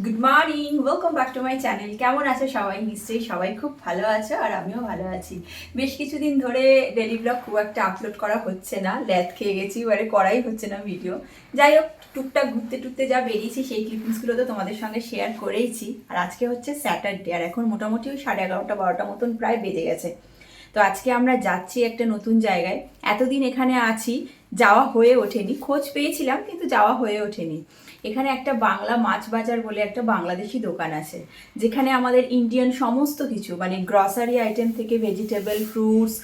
Good morning, welcome back to my channel. কেমন আছো সবাই? নিশ্চয়ই সবাই খুব ভালো আছো আর আমিও ভালো আছি। বেশ কিছুদিন ধরে ডেলি ব্লগ খুব একটা আপলোড করা হচ্ছে না, ল্যাদ খেয়ে গেছি, এবারে করাই হচ্ছে না ভিডিও। যাই হোক, টুকটাক ঘুরতে টুকতে যা বেরিয়েছি সেই ক্লিপিংসগুলো তো তোমাদের সঙ্গে শেয়ার করেইছি। আর আজকে হচ্ছে স্যাটারডে, আর এখন মোটামুটি ওই 11:30-12টা মতন প্রায় বেজে গেছে। তো আজকে আমরা যাচ্ছি একটা নতুন জায়গায়। এতদিন এখানে আছি, যাওয়া হয়ে ওঠেনি, খোঁজ পেয়েছিলাম কিন্তু যাওয়া হয়ে ওঠেনি। এখানে একটা বাংলা মাছ বাজার বলে একটা বাংলাদেশি দোকান আছে, যেখানে আমাদের ইন্ডিয়ান সমস্ত কিছু মানে গ্রসারি আইটেম থেকে ভেজিটেবল, ফ্রুটস,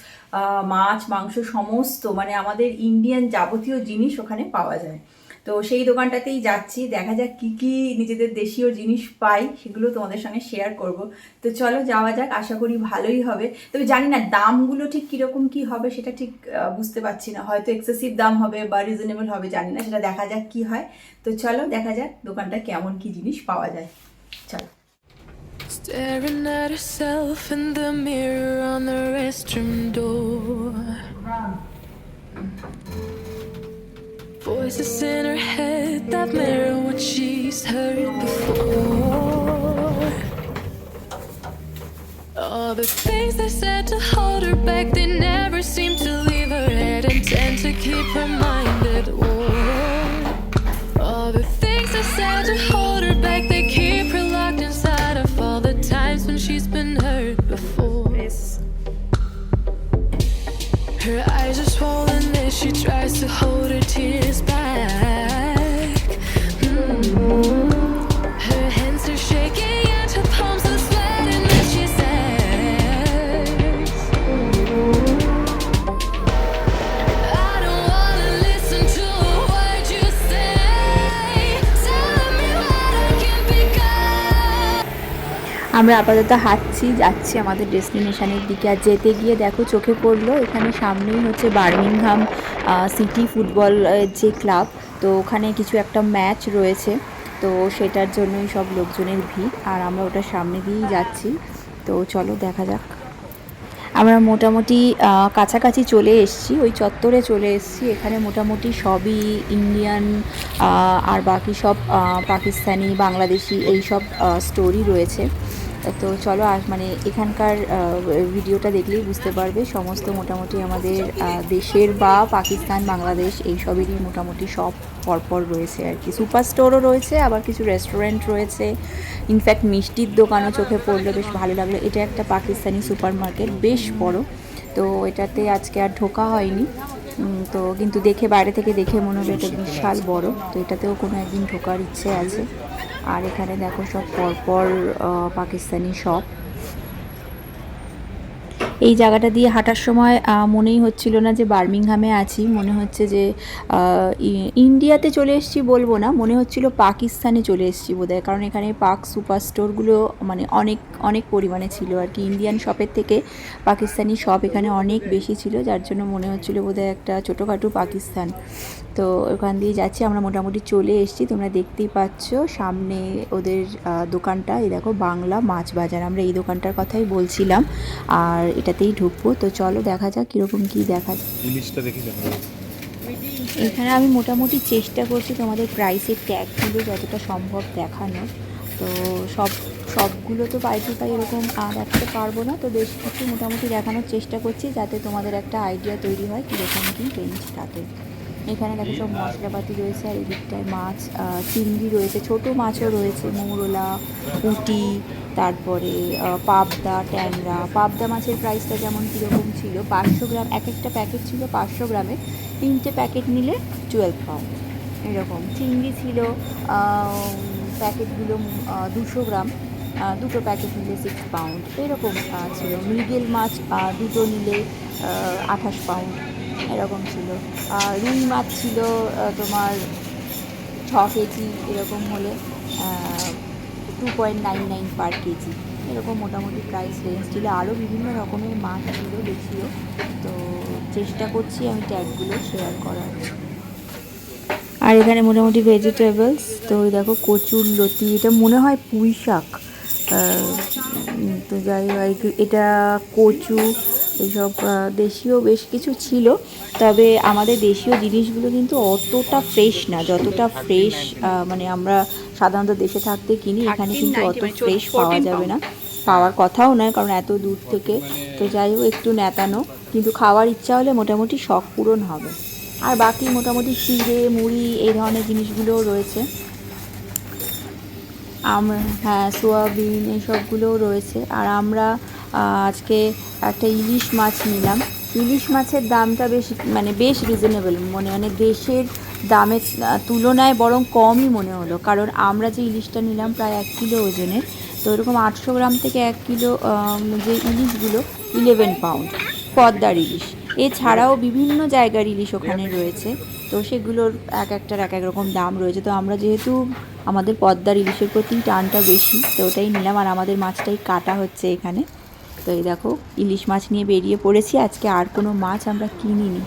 মাছ, মাংস সমস্ত মানে আমাদের ইন্ডিয়ান যাবতীয় জিনিস ওখানে পাওয়া যায়। তো সেই দোকানটাতেই যাচ্ছি, দেখা যাক কী কী নিজেদের দেশীয় জিনিস পাই, সেগুলো তোমাদের সঙ্গে শেয়ার করব। তো চলো যাওয়া যাক, আশা করি ভালোই হবে। তবে জানি না দামগুলো ঠিক কীরকম কী হবে সেটা ঠিক বুঝতে পারছি না, হয়তো এক্সেসিভ দাম হবে বা রিজনেবল হবে, জানি না, সেটা দেখা যাক কী হয়। তো চলো দেখা যাক দোকানটা কেমন কী জিনিস পাওয়া যায়। চলো। Staring at herself in the mirror on the restroom door. Voices in her head that mirror what she's heard before. All the things they said to hold her back, they never seem to leave her head and tend to keep her mind at war. All the things they said to hold her back, they keep her locked inside of all the times when she's been hurt before. Her eyes are swollen as she tries to hold her tears back. Her hands are shaking and her palms are sweating as she says, I don't wanna listen to a word you say. Tell me what I can become. আমরা আপাতত হাঁটছি, যাচ্ছি আমাদের ডেস্টিনেশনের দিকে। আর যেতে গিয়ে দেখো চোখে পড়লো এখানে সামনেই হচ্ছে বার্মিংহাম সিটি ফুটবল যে ক্লাব, তো ওখানে কিছু একটা ম্যাচ রয়েছে, তো সেটার জন্যই সব লোকজনের ভিড়। আর আমরা ওটার সামনে দিয়েই যাচ্ছি, তো চলো দেখা যাক। আমরা মোটামুটি কাছাকাছি চলে এসেছি, ওই চত্বরে চলে এসেছি। এখানে মোটামুটি সবই ইন্ডিয়ান আর বাকি সব পাকিস্তানি, বাংলাদেশি এই সব স্টোরি রয়েছে। তো চলো মানে এখানকার ভিডিওটা দেখলেই বুঝতে পারবে সমস্ত মোটামুটি আমাদের দেশের বা পাকিস্তান, বাংলাদেশ এই সবেরই মোটামুটি সব পরপর রয়েছে আর কি। সুপার স্টোরও রয়েছে, আবার কিছু রেস্টুরেন্ট রয়েছে, ইনফ্যাক্ট মিষ্টির দোকানও চোখে পড়লো, বেশ ভালো লাগলো। এটা একটা পাকিস্তানি সুপার মার্কেট, বেশ বড়। তো এটাতে আজকে আর ঢোকা হয়নি, তো কিন্তু দেখে বাইরে থেকে দেখে মনে হলো এটা বিশাল বড়, তো এটাতেও কোনো একদিন ঢোকার ইচ্ছে আছে। আর এখানে দেখো সব পরপর পাকিস্তানি শপ। এই জায়গাটা দিয়ে হাঁটার সময় মনেই হচ্ছিল না যে বার্মিংহামে আছি, মনে হচ্ছে যে ইন্ডিয়াতে চলে এসেছি বলবো না, মনে হচ্ছিল পাকিস্তানে চলে এসেছি বোধহয়, কারণ এখানে পাক সুপার স্টোরগুলো মানে অনেক অনেক পরিমাণে ছিল আর কি। ইন্ডিয়ান শপের থেকে পাকিস্তানি শপ এখানে অনেক বেশি ছিল, যার জন্য মনে হচ্ছিল বোধহয় একটা ছোটোখাটো পাকিস্তান। তো ওখান দিয়ে যাচ্ছি, আমরা মোটামুটি চলে এসেছি, তোমরা দেখতেই পাচ্ছ সামনে ওদের দোকানটা। এই দেখো বাংলা মাছ বাজার, আমরা এই দোকানটার কথাই বলছিলাম, আর এটাতেই ঢুকবো। তো চলো দেখা যাক কীরকম কী দেখা যায়। এখানে আমি মোটামুটি চেষ্টা করছি তোমাদের প্রাইসের ট্যাগগুলো যতটা সম্ভব দেখানোর। তো সবগুলো তো পাই টু পাই এরকম দেখাতে পারবো না, তো বেশ কিছু মোটামুটি দেখানোর চেষ্টা করছি যাতে তোমাদের একটা আইডিয়া তৈরি হয় কীরকম কী রেঞ্জ থাকে। এখানে দেখো সব মশলাপাতি রয়েছে, আর এই দিকটায় মাছ, চিংড়ি রয়েছে, ছোট মাছও রয়েছে, মৌরলা, পুঁটি, তারপরে পাবদা, ট্যাংরা। পাবদা মাছের প্রাইসটা যেমন কীরকম ছিল, 500 গ্রাম, এক একটা প্যাকেট ছিল 500 গ্রামের, 3টে প্যাকেট নিলে 12 পাউন্ড এরকম। চিংড়ি ছিল প্যাকেটগুলো 200 গ্রাম, দুটো প্যাকেট নিলে 6 পাউন্ড এরকম ছিল। মৃগেল মাছ দুটো নিলে 28 পাউন্ড এরকম ছিল। রুই মাছ ছিল তোমার 6 কেজি এরকম হলে 2.99 পার কেজি এরকম মোটামুটি প্রাইস রেঞ্জ ছিল। আরও বিভিন্ন রকমের মাছ ছিল দেশীয়, তো চেষ্টা করছি আমি ট্যাগগুলো শেয়ার করার। আর এখানে মোটামুটি ভেজিটেবলস, তো ওই দেখো কচুর লতি, এটা মনে হয় পুঁই শাক, তো যাই হোক এটা কচু, এইসব দেশীয় বেশ কিছু ছিল। তবে আমাদের দেশীয় জিনিসগুলো কিন্তু অতটা ফ্রেশ না, যতটা ফ্রেশ মানে আমরা সাধারণত দেশে থাকতে কিনি, এখানে কিন্তু অত ফ্রেশ পাওয়া যাবে না, পাওয়ার কথাও নয়, কারণ এত দূর থেকে। তো যাই হোক, একটু নেতানো, কিন্তু খাওয়ার ইচ্ছা হলে মোটামুটি শখ পূরণ হবে। আর বাকি মোটামুটি চিড়ে মুড়ি এই ধরনের জিনিসগুলোও রয়েছে। হ্যাঁ, সোয়াবিন এইসবগুলোও রয়েছে। আর আমরা আজকে একটা ইলিশ মাছ নিলাম। ইলিশ মাছের দামটা বেশ রিজনেবল, মানে দেশের দামের তুলনায় বরং কমই মনে হলো, কারণ আমরা যে ইলিশটা নিলাম প্রায় 1 কিলো ওজনের। তো এরকম 800 গ্রাম থেকে 1 কিলো যে ইলিশগুলো 11 পাউন্ড পদ্মার ইলিশ। এছাড়াও বিভিন্ন জায়গার ইলিশ ওখানে রয়েছে, তো সেগুলোর একটার এক রকম দাম রয়েছে। তো আমরা যেহেতু আমাদের পদ্মার ইলিশের প্রতি টানটা বেশি, তো ওটাই নিলাম। আর আমাদের মাছটাই কাটা হচ্ছে এখানে। তো এই দেখো, ইলিশ মাছ নিয়ে বেরিয়ে পড়েছি। আজকে আর কোনো মাছ আমরা কিনিনি।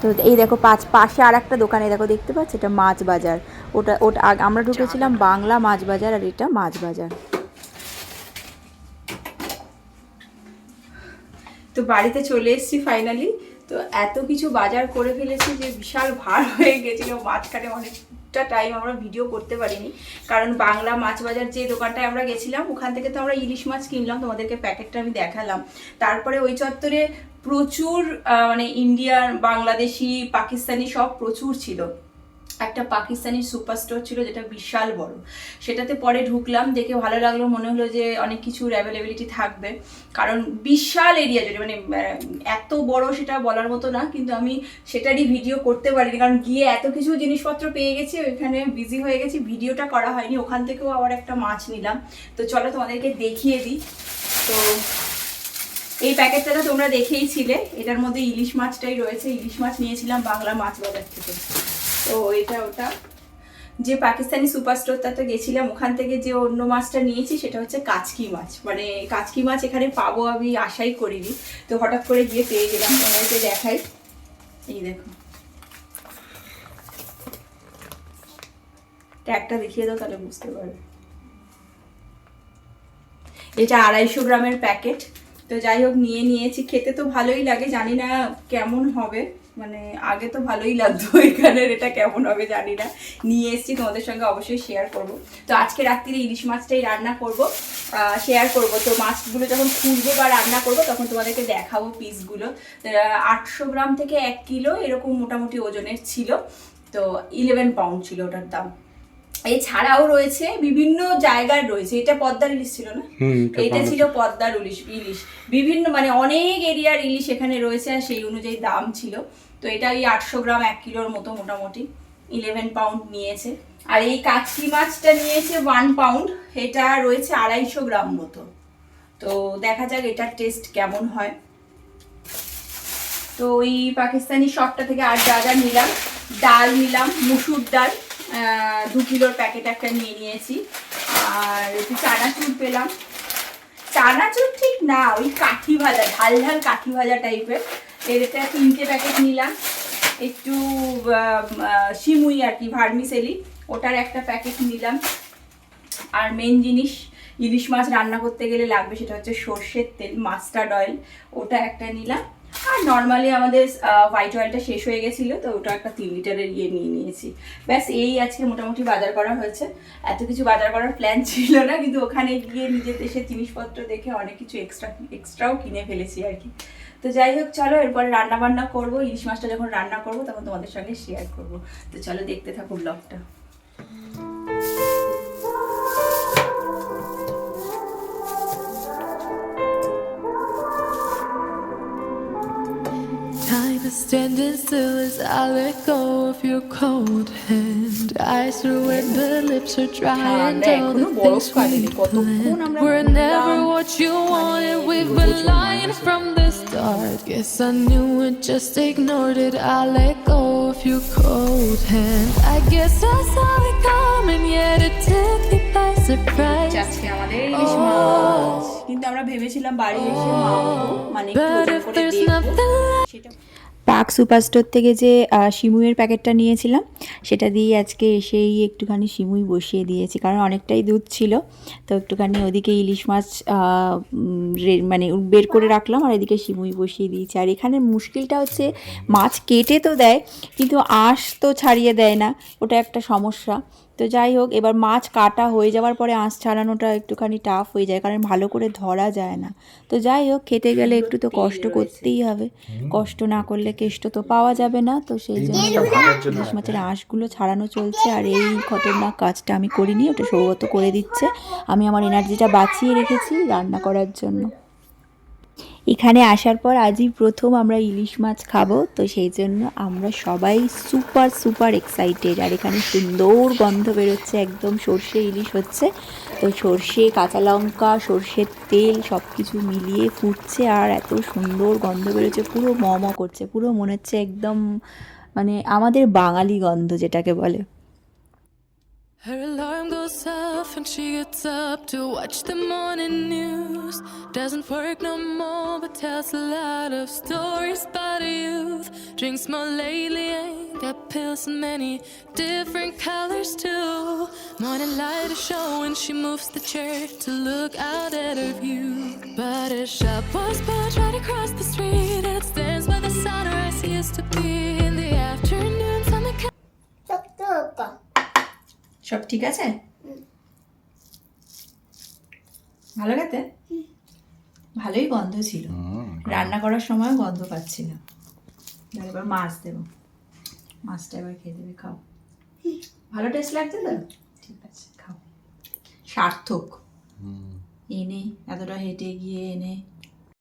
তো এই দেখো পাশে আর একটা দোকানে দেখো, দেখতে পাচ্ছ, এটা মাছ বাজার। ওটা আমরা ঢুকেছিলাম বাংলা মাছ বাজার, আর এটা মাছ বাজার। তো বাড়িতে চলে এসেছি ফাইনালি। তো এত কিছু বাজার করে ফেলেছি যে বিশাল ভার হয়ে গেছিলো, মাঝখানে অনেকটা টাইম আমরা ভিডিও করতে পারিনি, কারণ বাংলা মাছ বাজার যে দোকানটায় আমরা গেছিলাম ওখান থেকে তো আমরা ইলিশ মাছ কিনলাম, তোমাদেরকে প্যাকেটটা আমি দেখালাম। তারপরে ওই চত্বরে প্রচুর মানে ইন্ডিয়ান, বাংলাদেশি, পাকিস্তানি সব প্রচুর ছিল। একটা পাকিস্তানি সুপার স্টোর ছিল যেটা বিশাল বড়, সেটাতে পরে ঢুকলাম, দেখে ভালো লাগলো, মনে হলো যে অনেক কিছুর অ্যাভেলেবিলিটি থাকবে, কারণ বিশাল এরিয়া জুড়ে, মানে এত বড় সেটা বলার মতো না, কিন্তু আমি সেটারই ভিডিও করতে পারিনি, কারণ গিয়ে এত কিছু জিনিসপত্র পেয়ে গেছি, ওইখানে বিজি হয়ে গেছি, ভিডিওটা করা হয়নি। ওখান থেকেও আবার একটা মাছ নিলাম, তো চলো তোমাদেরকে দেখিয়ে দিই। তো এই প্যাকেটটা তো তোমরা দেখেইছিলে, এটার মধ্যে ইলিশ মাছটাই রয়েছে। ইলিশ মাছ নিয়েছিলাম বাংলা মাছ বাজার থেকে। তো ওটা যে পাকিস্তানি সুপার স্টোরটাতে গেছিলাম, ওখান থেকে যে অন্য মাছটা নিয়েছি সেটা হচ্ছে কাচকি মাছ। মানে কাচকি মাছ এখানে পাবো আমি আশাই করিনি, তো হঠাৎ করে গিয়ে পেয়ে গেলাম। তোমাদেরকে দেখাই, এই দেখো, ট্যাগটা দেখিয়ে দাও তাহলে বুঝতে পারবে। এটা 250 গ্রামের প্যাকেট। তো যাই হোক, নিয়েছি, খেতে তো ভালোই লাগে, জানি না কেমন হবে, মানে আগে তো ভালোই লাগতো, এখানের এটা কেমন হবে জানি না। নিয়ে এসেছি, তোমাদের সঙ্গে অবশ্যই শেয়ার করব। তো আজকে রাত্রিরে ইলিশ মাছটাই রান্না করব, শেয়ার করব। তো মাছগুলো যখন খুলবো বা রান্না করব তখন তোমাদেরকে দেখাবো পিসগুলো। 800 গ্রাম থেকে 1 কিলো এরকম মোটামুটি ওজনের ছিল। তো 11 পাউন্ড ছিল ওটার দাম। এছাড়াও রয়েছে বিভিন্ন জায়গার রয়েছে, এটা পদ্মার ইলিশ ছিল না, এটা ছিল পদ্মার ইলিশ, বিভিন্ন মানে অনেক এরিয়ার ইলিশ এখানে রয়েছে, আর সেই অনুযায়ী দাম ছিল। তো এটা ওই 800 গ্রাম 1 কিলোর মতো মোটামুটি 11 পাউন্ড নিয়েছে। আর এই কাচকি মাছটা নিয়েছে 1 পাউন্ড, এটা রয়েছে 250 গ্রাম মতো। তো দেখা যাক এটার টেস্ট কেমন হয়। তো ওই পাকিস্তানি শপটা থেকে আর যা নিলাম, ডাল নিলাম, মুসুর ডাল 2 কিলোর প্যাকেট একটা নিয়েছি। আর একটু চানাচুর পেলাম, চানাচুর ঠিক না, ওই কাঠি ভাজা, ঝাল ঝাল কাঠি ভাজা টাইপের, এটা 3টে প্যাকেট নিলাম। একটু সিমুই আর কি, ভার্মিসেলি, ওটার একটা প্যাকেট নিলাম। আর মেন জিনিস ইলিশ মাছ রান্না করতে গেলে লাগবে, সেটা হচ্ছে সর্ষের তেল, মাস্টার্ড অয়েল, ওটা একটা নিলাম। আর নর্মালি আমাদের হোয়াইট অয়েলটা শেষ হয়ে গেছিলো, তো ওটা একটা 3 লিটারের নিয়েছি। ব্যাস এই আজকে মোটামুটি বাজার করা হয়েছে। এত কিছু বাজার করার প্ল্যান ছিল না, কিন্তু ওখানে গিয়ে নিজের দেশের জিনিসপত্র দেখে অনেক কিছু এক্সট্রাও কিনে ফেলেছি আর কি। তো যাই হোক, চলো এরপরে রান্না বান্না করবো। ইলিশ মাছটা যখন রান্না করবো তখন তোমাদের সঙ্গে শেয়ার করবো। তো চলো দেখতে থাকো ব্লগটা। Time is standing still as I let go of your cold hand. Eyes through it, the lips are dry and all the things we planned were never what you wanted. We've been lying from the start. Guess I knew it, just ignored it. I let go of your cold hand. I guess I saw it coming, yet it took me by surprise. আজকে আমাদের ইলিশ মাছ, কিন্তু আমরা ভেবেছিলাম বাড়ি এসে মাখবো, মানে একটু ওজন করে দেখবো সেটা। পাক সুপারস্টোর থেকে যে সিমুইয়ের প্যাকেটটা নিয়েছিলাম সেটা দিয়ে আজকে এসেই একটুখানি সিমুই বসিয়ে দিয়েছি, কারণ অনেকটাই দুধ ছিল। তো একটুখানি ওদিকে ইলিশ মাছ মানে বের করে রাখলাম আর এদিকে সিমুই বসিয়ে দিয়েছি। আর এখানে মুশকিলটা হচ্ছে মাছ কেটে তো দেয় কিন্তু আঁশ তো ছাড়িয়ে দেয় না, ওটা একটা সমস্যা। তো যাই হোক, এবার মাছ কাটা হয়ে যাওয়ার পরে আঁশ ছাড়ানোটা একটুখানি টাফ হয়ে যায়, কারণ ভালো করে ধরা যায় না। তো যাই হোক, খেতে গেলে একটু তো কষ্ট করতেই হবে, কষ্ট না করলে কেষ্ট তো পাওয়া যাবে না। তো সেই জন্য ইলিশ মাছের আঁশগুলো ছাড়ানো চলছে, আর এই খতরনাক কাজটা আমি করিনি, ওটা সৌগত করে দিচ্ছে। আমি আমার এনার্জিটা বাঁচিয়ে রেখেছি রান্না করার জন্য। এখানে আসার পর আজই প্রথম আমরা ইলিশ মাছ খাবো, তো সেই জন্য আমরা সবাই সুপার সুপার এক্সাইটেড। আর এখানে সুন্দর গন্ধ বেরোচ্ছে, একদম সর্ষে ইলিশ হচ্ছে। তো সর্ষে, কাঁচা লঙ্কা, সর্ষের তেল সব কিছু মিলিয়ে ফুটছে আর এত সুন্দর গন্ধ বেরোচ্ছে, পুরো ম ম করছে, পুরো মনে হচ্ছে একদম মানে আমাদের বাঙালি গন্ধ যেটাকে বলে। Her alarm goes off and she gets up to watch the morning news. Doesn't work no more but tells a lot of stories about her youth. Drinks more lately, ain't got pills in many different colors too. Morning light is showing, she moves the chair to look out at her view. But her shop was built right across the street and it stands where the sunrise used to be. In the afternoons on the সব ঠিক আছে? ভালো খেতে? ভালোই গন্ধ ছিল, রান্না করার সময় গন্ধ পাচ্ছিলাম। এবার মাছ দেবো, মাছটা এবার খেয়ে দেবে, খাও। ভালো টেস্ট লাগছে তো? ঠিক আছে, খাও। সার্থক এনে এতটা হেঁটে গিয়ে এনে